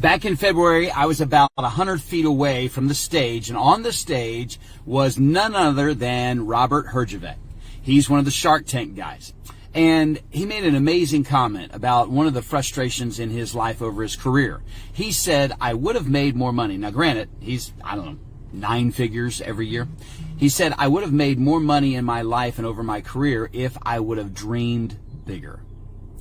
Back in February, I was about 100 feet away from the stage, and on the stage was none other than Robert Herjavec. He's one of the Shark Tank guys. And he made an amazing comment about one of the frustrations in his life over his career. He said, I would have made more money. Now, granted, he's, 9 figures every year. He said, I would have made more money in my life and over my career if I would have dreamed bigger.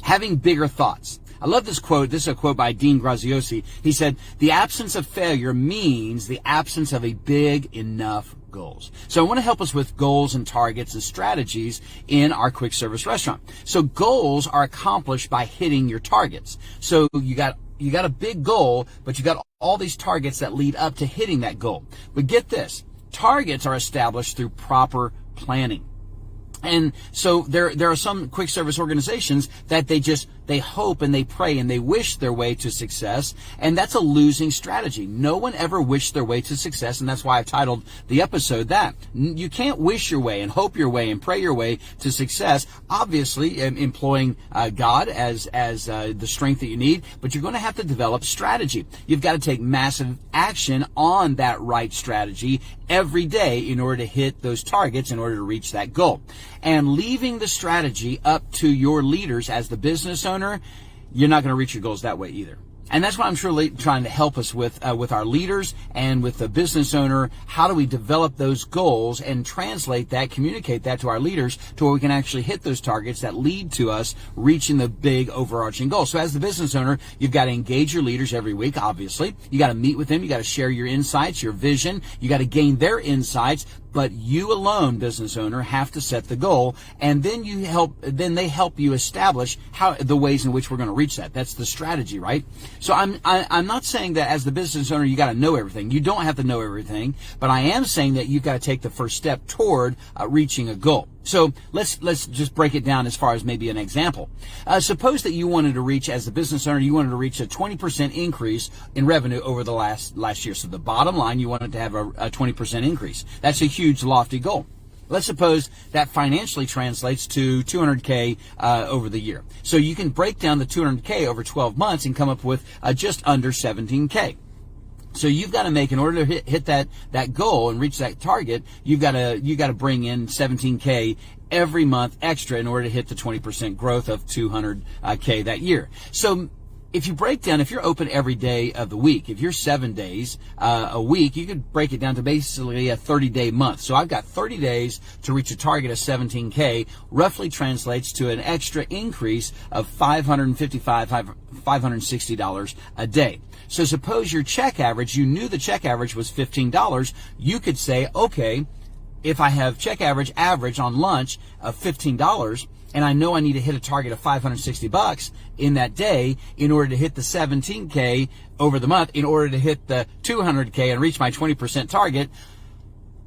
Having bigger thoughts. I love this quote. This is a quote by Dean Graziosi. He said, the absence of failure means the absence of a big enough goals. So I want to help us with goals and targets and strategies in our quick service restaurant. So goals are accomplished by hitting your targets. So you got a big goal, but you got all these targets that lead up to hitting that goal. But get this, targets are established through proper planning. And so there are some quick service organizations that they hope and they pray and they wish their way to success, and that's a losing strategy. No one ever wished their way to success, and that's why I've titled the episode that. You can't wish your way and hope your way and pray your way to success, obviously employing God as the strength that you need, but you're going to have to develop strategy. You've got to take massive action on that right strategy every day in order to hit those targets, in order to reach that goal. And leaving the strategy up to your leaders as the business owner, you're not going to reach your goals that way either. And that's what I'm truly trying to help us with our leaders and with the business owner. How do we develop those goals and translate that, communicate that to our leaders to where we can actually hit those targets that lead to us reaching the big overarching goal. So as the business owner, you've got to engage your leaders every week, obviously. You got to meet with them. You got to share your insights, your vision. You got to gain their insights. But you alone, business owner, have to set the goal, and then they help you establish the ways in which we're going to reach that. That's the strategy, right? So I'm not saying that as the business owner you got to know everything. You don't have to know everything, but I am saying that you've got to take the first step toward reaching a goal. So let's just break it down as far as maybe an example. Suppose that you wanted to reach, as a business owner, you wanted to reach a 20% increase in revenue over the last year. So the bottom line, you wanted to have a 20% increase. That's a huge, lofty goal. Let's suppose that financially translates to $200K over the year. So you can break down the $200K over 12 months and come up with just under $17K. So you've got to make, in order to hit that goal and reach that target, you've got to bring in $17K every month extra in order to hit the 20% growth of $200K that year. So if you break down, if you're open every day of the week, if you're 7 days a week, you could break it down to basically a 30-day month. So I've got 30 days to reach a target of $17K, roughly translates to an extra increase of $560 a day. So suppose your check average, you knew the check average was $15, you could say, okay, if I have check average on lunch of $15, and I know I need to hit a target of $560 in that day in order to hit the $17K over the month, in order to hit the $200K and reach my 20% target,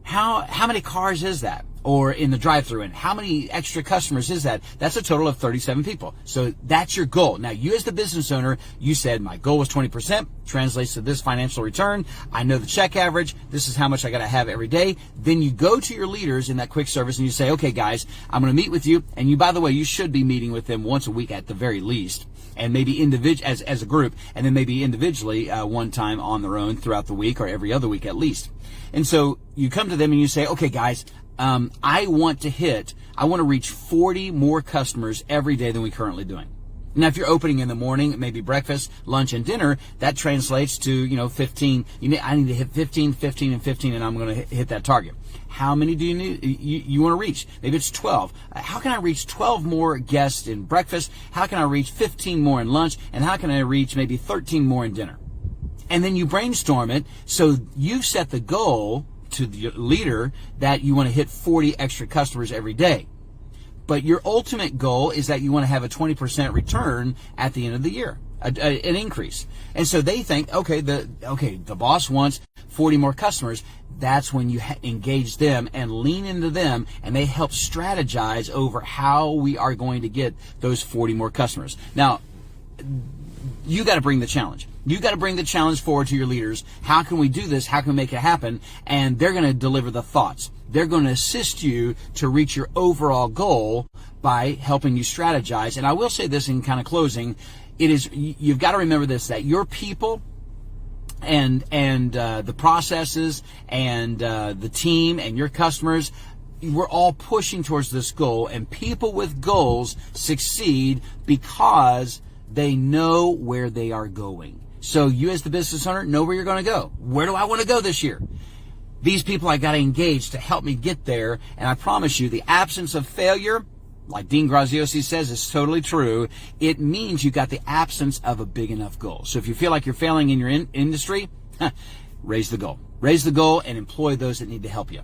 how many cars is that? Or in the drive-thru, and how many extra customers is that? That's a total of 37 people. So that's your goal. Now, you as the business owner, you said my goal was 20%, translates to this financial return. I know the check average. This is how much I got to have every day. Then you go to your leaders in that quick service and you say, okay, guys, I'm going to meet with you. And you, by the way, you should be meeting with them once a week at the very least, and maybe as a group, and then maybe individually one time on their own throughout the week, or every other week at least. And so you come to them and you say, okay, guys, I want to reach 40 more customers every day than we currently doing. Now, if you're opening in the morning, maybe breakfast, lunch, and dinner, that translates to, 15. I need to hit 15, 15, and 15, and I'm going to hit that target. How many do you need? You want to reach? Maybe it's 12. How can I reach 12 more guests in breakfast? How can I reach 15 more in lunch? And how can I reach maybe 13 more in dinner? And then you brainstorm it. So you've set the goal to the leader that you want to hit 40 extra customers every day. But your ultimate goal is that you want to have a 20% return at the end of the year, an increase. And so they think, okay, the boss wants 40 more customers. That's when you engage them and lean into them, and they help strategize over how we are going to get those 40 more customers. Now, you got to bring the challenge. You got to bring the challenge forward to your leaders. How can we do this? How can we make it happen? And they're going to deliver the thoughts. They're going to assist you to reach your overall goal by helping you strategize. And I will say this in kind of closing. You've got to remember this, that your people the processes and the team and your customers, we're all pushing towards this goal, and people with goals succeed because they know where they are going. So you as the business owner know where you're going to go. Where do I want to go this year? These people I got to engage to help me get there, and I promise you the absence of failure, like Dean Graziosi says, is totally true. It means you got the absence of a big enough goal. So if you feel like you're failing in your industry, raise the goal. Raise the goal and employ those that need to help you.